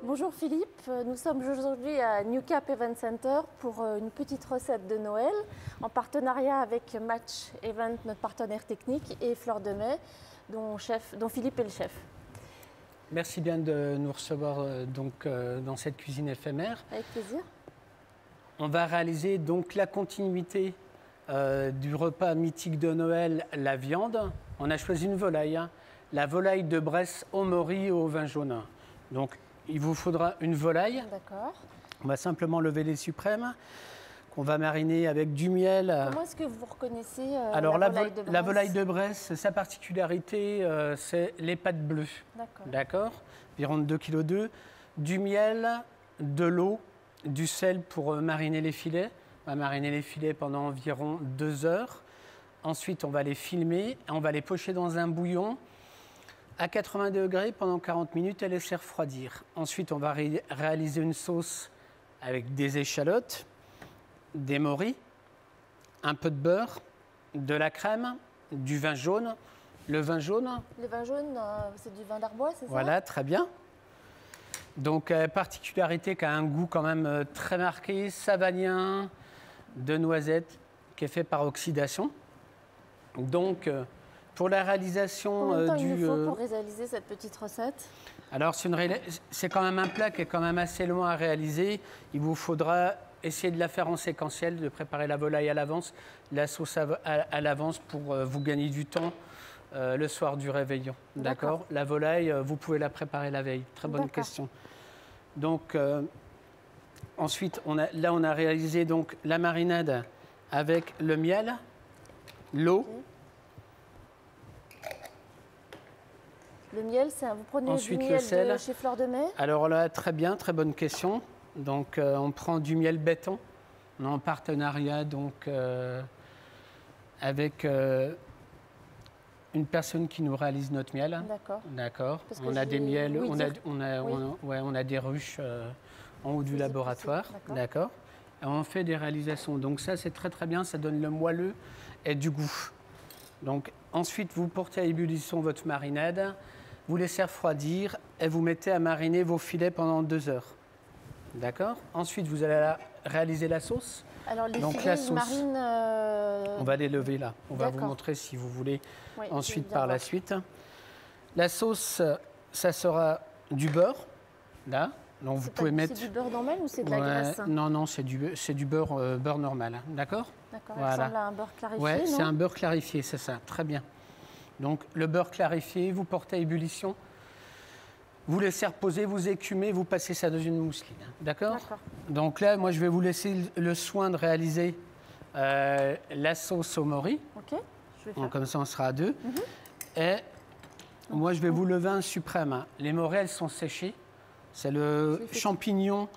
Bonjour Philippe, nous sommes aujourd'hui à New Cap Event Center pour une petite recette de Noël en partenariat avec Match Event, notre partenaire technique, et Fleur de Mai, dont Philippe est le chef. Merci bien de nous recevoir dans cette cuisine éphémère. Avec plaisir. On va réaliser donc la continuité du repas mythique de Noël, la viande. On a choisi une volaille, la volaille de Bresse au mori et au vin jaune. Donc il vous faudra une volaille. D'accord. On va simplement lever les suprêmes qu'on va mariner avec du miel. Comment est-ce que vous reconnaissez Alors, la volaille de Bresse? La volaille de Bresse, sa particularité, c'est les pattes bleues. D'accord. Environ 2,2 kg. Du miel, de l'eau, du sel pour mariner les filets. On va mariner les filets pendant environ 2 heures. Ensuite, on va les filmer. On va les pocher dans un bouillon à 80 degrés pendant 40 minutes et laisser refroidir. Ensuite, on va réaliser une sauce avec des échalotes, des moris, un peu de beurre, de la crème, du vin jaune. Le vin jaune, c'est du vin d'Arbois, c'est ça? Voilà, très bien. Donc, particularité qui a un goût quand même très marqué, savagnin, de noisettes, qui est fait par oxydation. Donc, pour la réalisation Combien de temps il nous faut pour réaliser cette petite recette? Alors, c'est quand même un plat qui est quand même assez long à réaliser. Il vous faudra essayer de la faire en séquentiel, de préparer la volaille à l'avance, la sauce à l'avance pour vous gagner du temps le soir du réveillon. D'accord. La volaille, vous pouvez la préparer la veille. Très bonne question. Donc, ensuite, on a réalisé donc, la marinade avec le miel, l'eau. Le miel, vous prenez ensuite, du miel de chez Fleur de Mai? Alors là, très bien, très bonne question. Donc, on prend du miel béton. On est en partenariat donc, avec une personne qui nous réalise notre miel. D'accord. On a des miels, on a des ruches en haut du laboratoire. D'accord. Et on fait des réalisations. Donc ça, c'est très très bien. Ça donne le moelleux et du goût. Donc ensuite, vous portez à ébullition votre marinade. Vous laissez refroidir et vous mettez à mariner vos filets pendant 2 heures. D'accord. Ensuite, vous allez réaliser la sauce. Alors, les filets, ils marinent... On va les lever là. On va vous montrer si vous voulez ensuite par la suite. La sauce, ça sera du beurre. Là. Donc, vous pouvez mettre... C'est du beurre normal ou c'est de la graisse? Non, non, c'est du beurre normal. D'accord. D'accord. Ça ressemble à un beurre clarifié, oui, c'est un beurre clarifié, c'est ça. Très bien. Donc, le beurre clarifié, vous portez à ébullition. Vous laissez reposer, vous écumez, vous passez ça dans une mousseline. D'accord. Donc là, moi, je vais vous laisser le soin de réaliser la sauce au mori. Ok, je vais faire. Donc, comme ça, on sera à 2. Et moi, je vais vous lever un suprême. Les moris, elles sont séchées. C'est le champignon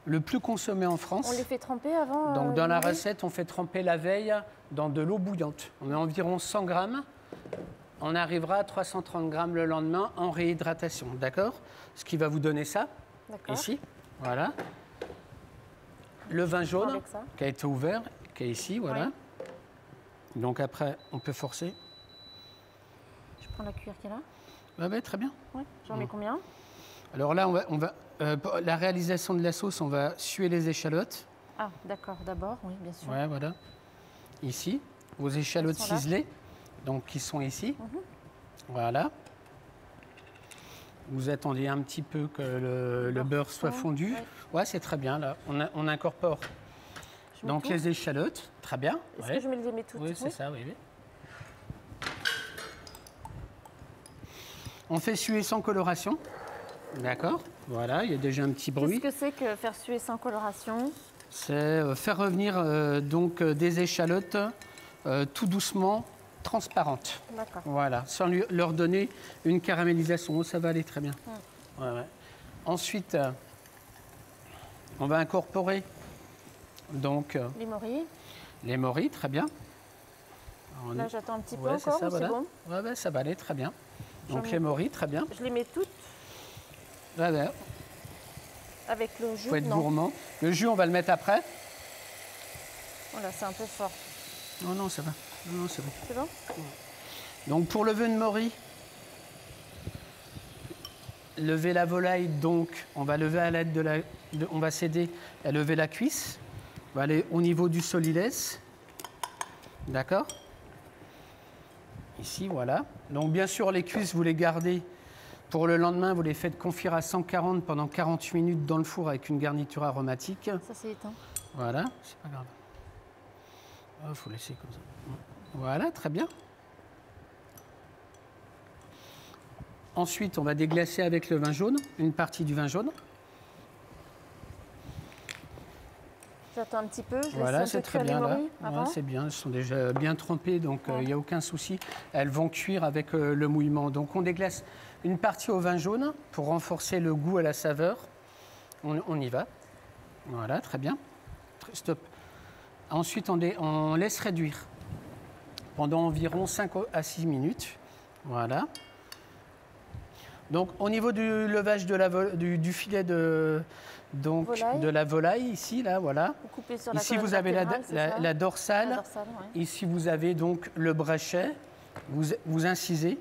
le plus consommé en France. On les fait tremper avant? Donc, dans la recette, on fait tremper la veille dans de l'eau bouillante. On met environ 100 grammes. On arrivera à 330 grammes le lendemain en réhydratation, d'accord? Ce qui va vous donner ça, ici, voilà. Le vin jaune qui a été ouvert, qui est ici, voilà. Donc après, on peut forcer. Je prends la cuillère qui est là. Oui, très bien. J'en mets combien? Alors là, pour la réalisation de la sauce, on va suer les échalotes. Ah, d'accord, d'abord, oui, bien sûr. Ouais, voilà. Ici, vos échalotes ciselées. Donc, qui sont ici. Voilà. Vous attendez un petit peu que le beurre soit fondu. Ouais, c'est très bien, là. On incorpore donc les échalotes. Très bien. Est-ce que je les mets toutes? Oui, c'est ça, oui. On fait suer sans coloration. D'accord. Voilà, il y a déjà un petit bruit. Qu'est-ce que c'est que faire suer sans coloration? C'est faire revenir donc, des échalotes tout doucement, transparentes. Voilà, sans leur donner une caramélisation. Ça va aller très bien. Ensuite, on va incorporer donc, les moris, très bien. Là, j'attends un petit peu encore, c'est bon? Ouais, ça va aller très bien. Donc les moris, très bien. Je les mets toutes? Avec le jus? Il faut être gourmand. Le jus, on va le mettre après. Voilà, c'est un peu fort. Non, ça va. Non, c'est bon. C'est bon? Donc pour le vin de mori, lever la volaille, donc on va lever à l'aide on va s'aider à lever la cuisse. On va aller au niveau du solides. D'accord? Ici, voilà. Donc bien sûr, les cuisses, vous les gardez pour le lendemain. Vous les faites confire à 140 pendant 48 minutes dans le four avec une garniture aromatique. Ça, c'est éteint. Voilà, c'est pas grave. Il faut laisser comme ça. Voilà, très bien. Ensuite, on va déglacer avec le vin jaune, une partie du vin jaune. J'attends un petit peu. Voilà, c'est très bien là. Ouais, c'est bien, elles sont déjà bien trempées, donc il n'y a aucun souci. Elles vont cuire avec le mouillement. Donc on déglace une partie au vin jaune pour renforcer le goût et la saveur. On y va. Voilà, très bien. Stop. Ensuite, on laisse réduire pendant environ 5 à 6 minutes. Voilà. Donc, au niveau du levage du filet de la volaille, ici, là, voilà. Vous coupez sur la ici, vous avez la dorsale. La dorsale, ouais. Ici, vous avez donc le brachet. Vous incisez.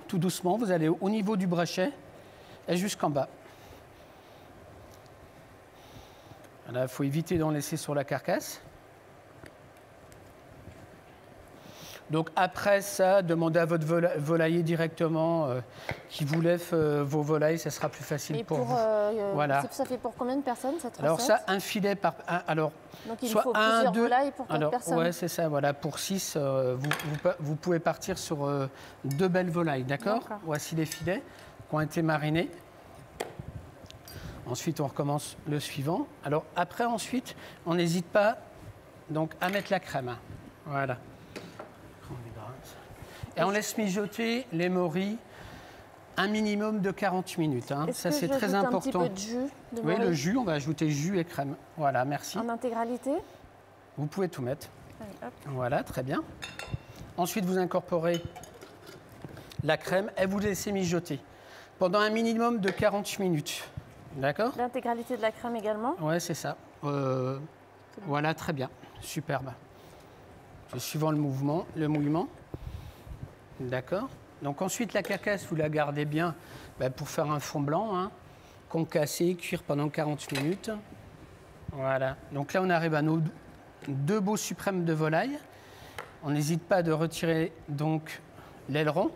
Tout doucement, vous allez au niveau du brachet et jusqu'en bas. Voilà, il faut éviter d'en laisser sur la carcasse. Donc après ça, demandez à votre volailler directement qui vous lève vos volailles, ça sera plus facile pour vous. Voilà. Ça fait pour combien de personnes cette recette? Alors ça, un filet par... Alors, donc il soit faut plusieurs volailles pour 4 personnes. Oui, c'est ça. Voilà, pour 6, vous pouvez partir sur 2 belles volailles, d'accord? Voici les filets qui ont été marinés. Ensuite, on recommence le suivant. Alors après, ensuite, on n'hésite pas donc, à mettre la crème. Voilà. Et on laisse mijoter les morilles un minimum de 40 minutes. Hein. Ça, c'est très important. Un petit peu de jus de oui, le jus, on va ajouter jus et crème. Voilà, merci. En intégralité? Vous pouvez tout mettre. Allez, hop. Voilà, très bien. Ensuite, vous incorporez la crème et vous laissez mijoter pendant un minimum de 40 minutes. D'accord? L'intégralité de la crème également? Oui, c'est ça. Voilà, très bien. Superbe. Suivant le mouillement. D'accord. Donc ensuite, la carcasse, vous la gardez bien pour faire un fond blanc, hein, concasser, cuire pendant 40 minutes. Voilà. Donc là, on arrive à nos 2 beaux suprêmes de volaille. On n'hésite pas de retirer donc l'aileron.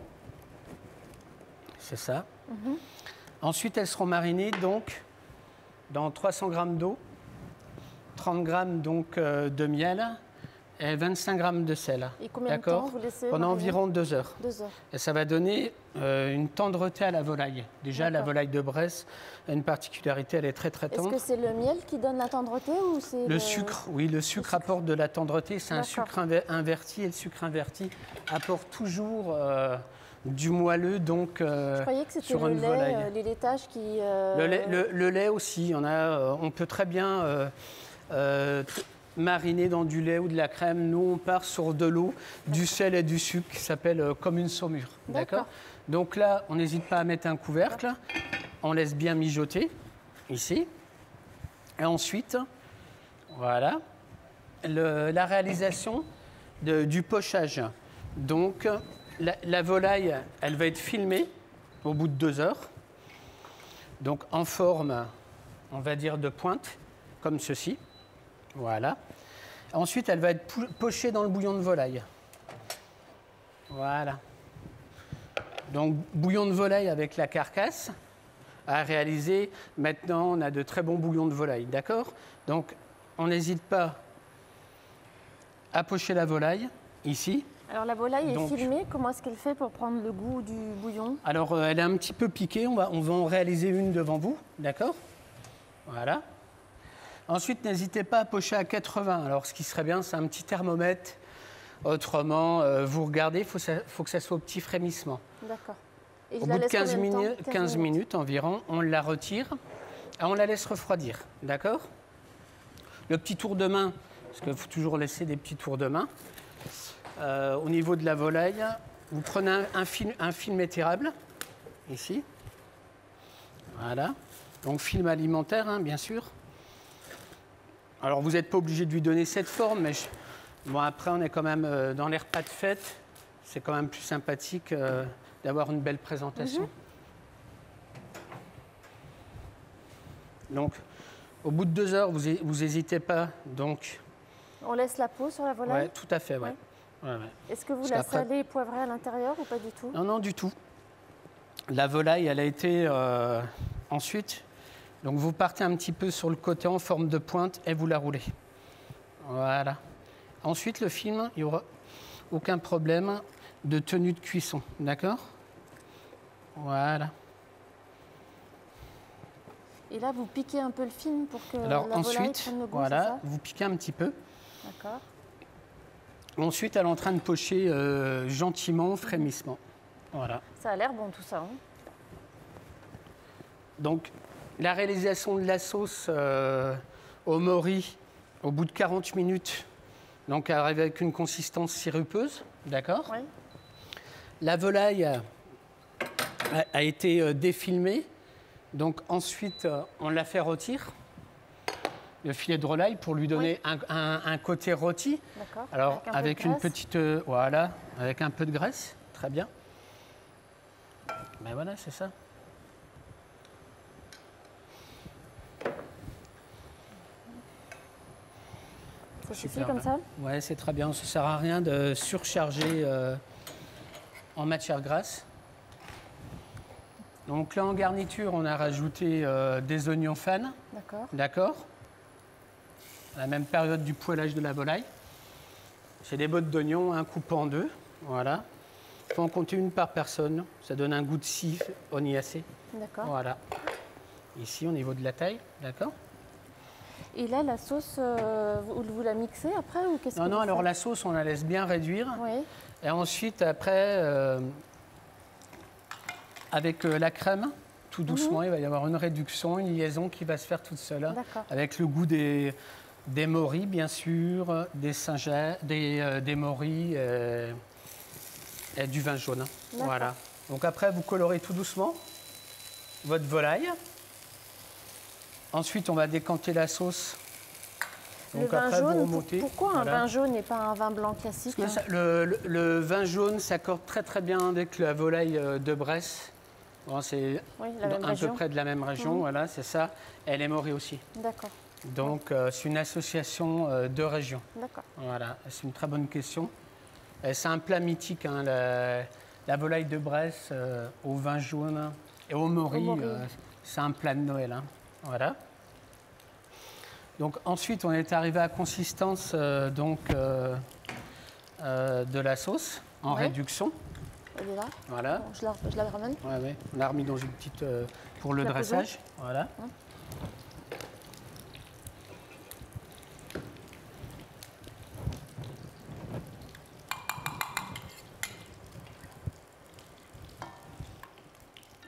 C'est ça. Ensuite, elles seront marinées donc dans 300 g d'eau, 30 g donc de miel et 25 g de sel. Et combien de temps vous laissez pendant environ 2 heures. 2 heures. Et ça va donner une tendreté à la volaille. Déjà, la volaille de Bresse a une particularité, elle est très très tendre. Est-ce que c'est le miel qui donne la tendreté ou c'est le sucre? Oui, le sucre apporte de la tendreté. C'est un sucre inverti et le sucre inverti apporte toujours du moelleux donc je croyais que c'était le lait, les laitages qui... Le lait aussi, on peut très bien mariner dans du lait ou de la crème. Nous, on part sur de l'eau, du sel et du sucre qui s'appelle comme une saumure. D'accord. Donc là, on n'hésite pas à mettre un couvercle. On laisse bien mijoter, ici. Et ensuite, voilà, la réalisation du pochage. Donc, la volaille, elle va être filmée au bout de 2 heures. Donc, en forme, on va dire, de pointe, comme ceci. Voilà. Ensuite, elle va être pochée dans le bouillon de volaille. Voilà. Donc, bouillon de volaille avec la carcasse à réaliser. Maintenant, on a de très bons bouillons de volaille, d'accord? Donc, on n'hésite pas à pocher la volaille, ici. Alors, la volaille est filmée. Comment est-ce qu'elle fait pour prendre le goût du bouillon? Alors, elle est un petit peu piquée. On va en réaliser une devant vous, d'accord? Voilà. Ensuite, n'hésitez pas à pocher à 80. Alors, ce qui serait bien, c'est un petit thermomètre. Autrement, vous regardez, il faut que ça soit au petit frémissement. D'accord. Au bout de 15 minutes environ, on la retire et on la laisse refroidir. D'accord? Le petit tour de main, parce qu'il faut toujours laisser des petits tours de main. Au niveau de la volaille, vous prenez un film étirable, ici. Voilà. Donc, film alimentaire, hein, bien sûr. Alors, vous n'êtes pas obligé de lui donner cette forme, mais bon, après, on est quand même dans les repas de fête. C'est quand même plus sympathique d'avoir une belle présentation. Donc, au bout de 2 heures, vous n'hésitez pas. Donc, on laisse la peau sur la volaille? Oui, tout à fait, ouais. Ouais, ouais. Est-ce que vous la salez et poivrez à l'intérieur ou pas du tout? Non, non, du tout. La volaille, elle a été ensuite. Donc, vous partez un petit peu sur le côté en forme de pointe et vous la roulez. Voilà. Ensuite, le film, il n'y aura aucun problème de tenue de cuisson. D'accord? Voilà. Et là, vous piquez un peu le film pour que alors, la volaille prenne le goût, voilà, c'est ça? vous piquez un petit peu. D'accord. Ensuite, elle est en train de pocher gentiment, frémissement. Voilà. Ça a l'air bon tout ça. Hein. Donc, la réalisation de la sauce au mori, au bout de 40 minutes, donc elle arrive avec une consistance sirupeuse, d'accord? Oui. La volaille a été défilmée. Donc ensuite, on la fait rôtir, le filet de volaille, pour lui donner un côté rôti. D'accord. Alors avec une petite, voilà, avec un peu de graisse, très bien. Ben voilà, c'est ça. Ça suffit comme ça? Ouais, c'est très bien. Ça ne sert à rien de surcharger en matière grasse. Donc là, en garniture, on a rajouté des oignons fans. D'accord. D'accord. À la même période du poêlage de la volaille. C'est des bottes d'oignons, un coupé en 2. Voilà. Il faut en compter une par personne. Ça donne un goût de scie oignacé. D'accord. Voilà. Ici, au niveau de la taille. D'accord. Et là, la sauce, vous la mixez après ou qu'est-ce que Non, vous alors faites? la sauce, on la laisse bien réduire. Oui. Et ensuite, après, avec la crème, tout doucement, il va y avoir une réduction, une liaison qui va se faire toute seule. Avec le goût des moris, bien sûr, des Saint-Jacques, des moris et du vin jaune. Voilà. Donc après, vous colorez tout doucement votre volaille. Ensuite, on va décanter la sauce. Donc le vin jaune, pourquoi un vin jaune et pas un vin blanc classique? Parce que le vin jaune s'accorde très très bien avec la volaille de Bresse. Bon, c'est à peu près de la même région, voilà, c'est ça. Et les moris aussi. D'accord. Donc, c'est une association de régions. D'accord. Voilà, c'est une très bonne question. C'est un plat mythique, hein, la volaille de Bresse au vin jaune et au mori. C'est un plat de Noël. Hein. Voilà. Donc, ensuite, on est arrivé à la consistance de la sauce en réduction. Elle est là. Voilà. Bon, je la ramène. Ouais, ouais. On l'a remis dans une petite pour le dressage. Voilà.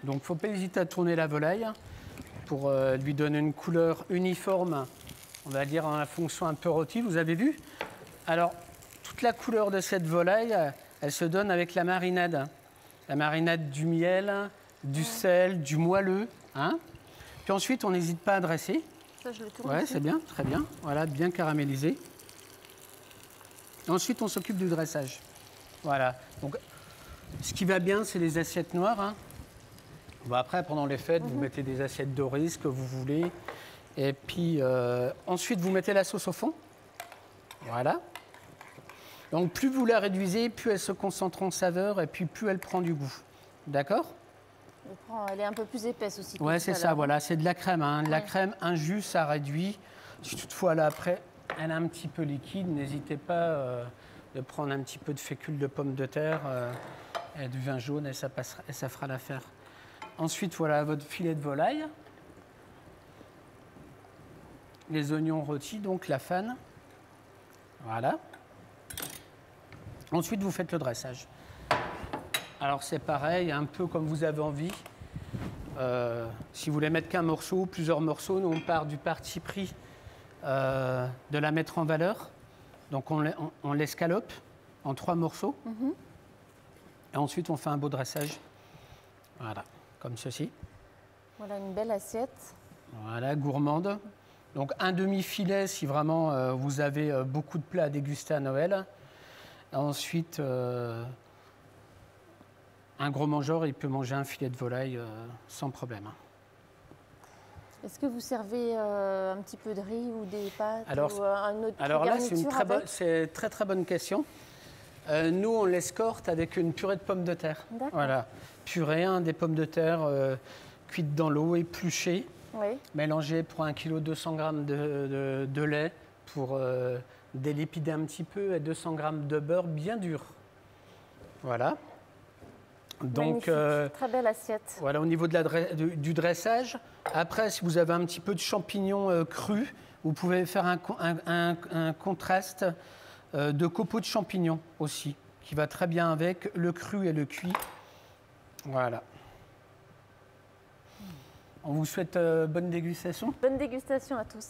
Donc, il ne faut pas hésiter à tourner la volaille pour lui donner une couleur uniforme, on va dire en fonction un peu rôtie. Vous avez vu? Alors, toute la couleur de cette volaille, elle se donne avec la marinade. La marinade du miel, du sel, du moelleux. Hein. Puis ensuite, on n'hésite pas à dresser. Ça, je le tourne. Ouais, c'est bien, très bien. Voilà, bien caramélisé. Ensuite, on s'occupe du dressage. Voilà. Donc, ce qui va bien, c'est les assiettes noires. Hein. Bon, après, pendant les fêtes, vous mettez des assiettes dorées, ce que vous voulez. Et puis, ensuite, vous mettez la sauce au fond. Voilà. Donc, plus vous la réduisez, plus elle se concentre en saveur et puis plus elle prend du goût. D'accord? Elle est un peu plus épaisse aussi. Oui, c'est ça, voilà. C'est de la crème. Hein. La crème, un jus, ça réduit. Si toutefois, là, après, elle est un petit peu liquide, n'hésitez pas de prendre un petit peu de fécule de pommes de terre et du vin jaune et ça fera l'affaire. Ensuite, voilà votre filet de volaille. Les oignons rôtis, donc la fane. Voilà. Ensuite, vous faites le dressage. Alors, c'est pareil, un peu comme vous avez envie. Si vous voulez mettre qu'un morceau, plusieurs morceaux, nous, on part du parti pris de la mettre en valeur. Donc, on l'escalope en 3 morceaux. Et ensuite, on fait un beau dressage. Voilà, comme ceci. Voilà, une belle assiette. Voilà, gourmande. Donc, un demi-filet si vraiment vous avez beaucoup de plats à déguster à Noël. Ensuite, Un gros mangeur, il peut manger un filet de volaille sans problème. Est-ce que vous servez un petit peu de riz ou des pâtes ou un autre alors là, c'est une très bonne question. Nous, on l'escorte avec une purée de pommes de terre. Voilà, purée, des pommes de terre cuites dans l'eau, épluchées, mélangées pour 1 kg 200 g de lait pour délipider un petit peu et 200 g de beurre bien dur. Voilà. Donc, très belle assiette. Voilà, au niveau du dressage. Après, si vous avez un petit peu de champignons crus, vous pouvez faire un contraste de copeaux de champignons aussi, qui va très bien avec le cru et le cuit. Voilà. On vous souhaite bonne dégustation. Bonne dégustation à tous.